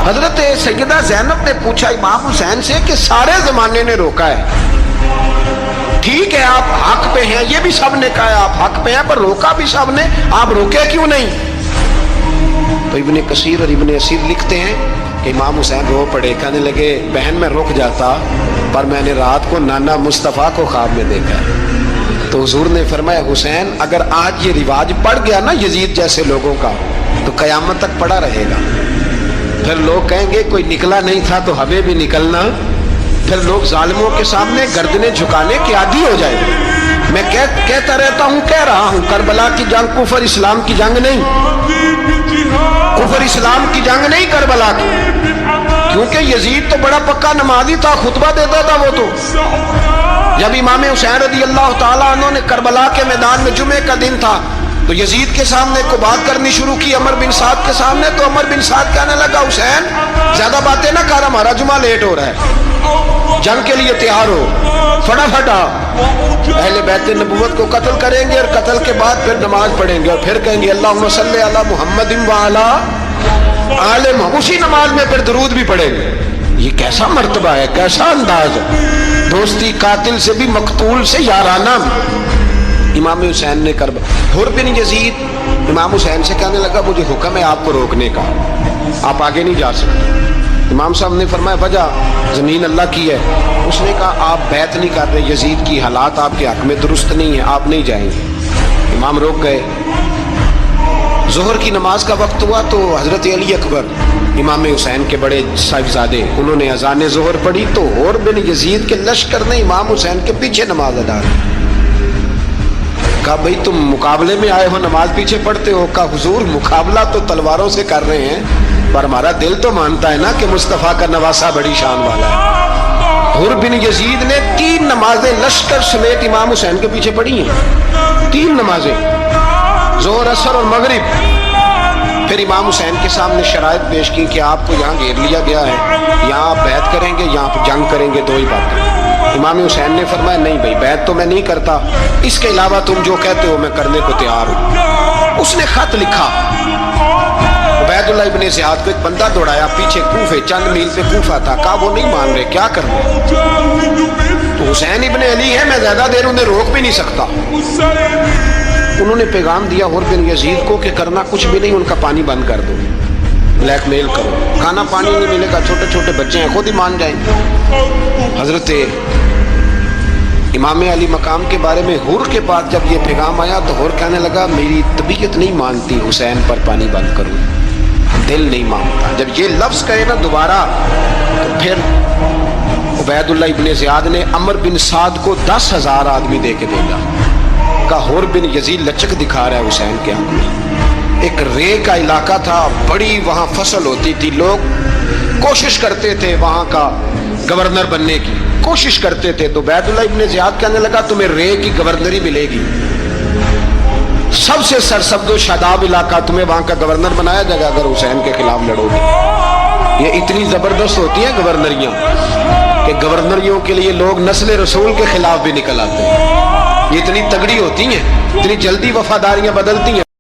حضرت سیدہ زینب نے پوچھا امام حسین سے کہ سارے زمانے نے روکا ہے، ٹھیک ہے آپ حق پہ ہیں، یہ بھی سب نے کہا ہے آپ حق پہ ہیں، پر روکا بھی سب نے، آپ روکے کیوں نہیں؟ تو ابن کثیر اور ابن اسیر لکھتے ہیں کہ امام حسین رو پڑے، کہنے لگے بہن میں رک جاتا، پر میں نے رات کو نانا مصطفیٰ کو خواب میں دیکھا ہے۔ تو حضور نے فرمایا حسین اگر آج یہ رواج پڑ گیا نا یزید جیسے لوگوں کا تو قیامت تک پڑا رہے گا، پھر لوگ کہیں گے کوئی نکلا نہیں تھا تو ہمیں بھی نکلنا، پھر لوگ ظالموں کے سامنے گردنیں جھکانے کے عادی ہو جائیں گے۔ میں کہتا رہتا ہوں، کہہ رہا ہوں، کربلا کی جنگ کفر اسلام کی جنگ نہیں، کفر اسلام کی جنگ نہیں کربلا کی، کیونکہ یزید تو بڑا پکا نمازی تھا، خطبہ دیتا تھا وہ تو۔ جب امام حسین رضی اللہ تعالیٰ عنہ نے کربلا کے میدان میں جمعے کا دن تھا تو یزید کے سامنے کو بات کرنی شروع کی، عمر بن سعد کے سامنے، تو عمر بن سعد کہنے لگا حسین زیادہ باتیں نہ کر، ہمارا جمعہ لیٹ ہو رہا ہے، جنگ کے لیے تیار ہو، فٹافٹ آ، اہل بیت نبوت کو قتل کریں گے اور قتل کے بعد پھر نماز پڑھیں گے اور پھر کہیں گے اللہم صلی علی محمد وعلی آل محمد، اسی نماز میں پھر درود بھی پڑھیں گے۔ یہ کیسا مرتبہ ہے، کیسا انداز ہے، دوستی قاتل سے بھی مقتول سے یارانہ۔ امام حسین نے حر بن یزید امام حسین سے کہنے لگا مجھے حکم ہے آپ کو روکنے کا، آپ آگے نہیں جا سکتے۔ امام صاحب نے فرمایا وجہ زمین اللہ کی ہے، اس نے کہا آپ بیعت نہیں کر رہے، یزید کی حالات آپ کے حق میں درست نہیں ہے، آپ نہیں جائیں گے۔ امام روک گئے۔ ظہر کی نماز کا وقت ہوا تو حضرت علی اکبر امام حسین کے بڑے صاحبزادے انہوں نے اذان ظہر پڑھی تو حر بن یزید کے لشکر نے امام حسین کے پیچھے نماز ادا کی۔ کہا بھئی تم مقابلے میں آئے ہو نماز پیچھے پڑھتے ہو؟ کہا حضور مقابلہ تو تلواروں سے کر رہے ہیں پر ہمارا دل تو مانتا ہے نا کہ مصطفیٰ کا نواسہ بڑی شان والا ہے۔ حر بن یزید نے 3 نمازیں لشکر سمیت امام حسین کے پیچھے پڑھی ہیں، 3 نمازیں، ظہر اثر اور مغرب۔ پھر امام حسین کے سامنے شرائط پیش کی کہ آپ کو یہاں گھیر لیا گیا ہے، یہاں آپ بیعت کریں گے، یہاں پہ جنگ کریں گے، 2 ہی باتیں۔ امام حسین نے فرمایا نہیں بھائی بیعت تو میں نہیں کرتا، اس کے علاوہ تم جو کہتے ہو میں کرنے کو تیار ہوں۔ اس نے خط لکھا، عبید اللہ ابن زیاد کو ایک بندہ دوڑایا پیچھے کوفے، چند میل پہ کوفہ تھا، کہا وہ نہیں مان رہے، کیا کرنا؟ تو حسین ابن علی ہے، میں زیادہ دیر انہیں روک بھی نہیں سکتا۔ انہوں نے پیغام دیا حر بن یزید کو کہ کرنا کچھ بھی نہیں، ان کا پانی بند کر دو، بلیک میل کرو، کھانا پانی نہیں ملے گا، چھوٹے چھوٹے بچے ہیں خود ہی مان جائیں گے۔ حضرت امام علی مقام کے بارے میں حر کے بعد جب یہ پیغام آیا تو حر کہنے لگا میری طبیعت نہیں مانتی حسین پر پانی بند کروں، دل نہیں مانتا۔ جب یہ لفظ کہے نا دوبارہ تو پھر عبید اللہ ابن زیاد نے عمر بن سعد کو 10,000 آدمی دے کے بھیجا، کہا حر بن یزید لچک دکھا رہا ہے حسین کے آنکھ میں۔ ایک رے کا علاقہ تھا، بڑی وہاں فصل ہوتی تھی، لوگ کوشش کرتے تھے وہاں کا گورنر بننے کی، کوشش کرتے تھے۔ تو عبید اللہ ابن زیاد کہنے لگا تمہیں رے کی گورنری ملے گی، سب سے سرسبز و شاداب علاقہ، تمہیں وہاں کا گورنر بنایا جائے گا اگر حسین کے خلاف لڑو گے۔ یہ اتنی زبردست ہوتی ہیں گورنریاں کہ گورنریوں کے لیے لوگ نسل رسول کے خلاف بھی نکل آتے ہیں، یہ اتنی تگڑی ہوتی ہیں، اتنی جلدی وفاداریاں بدلتی ہیں۔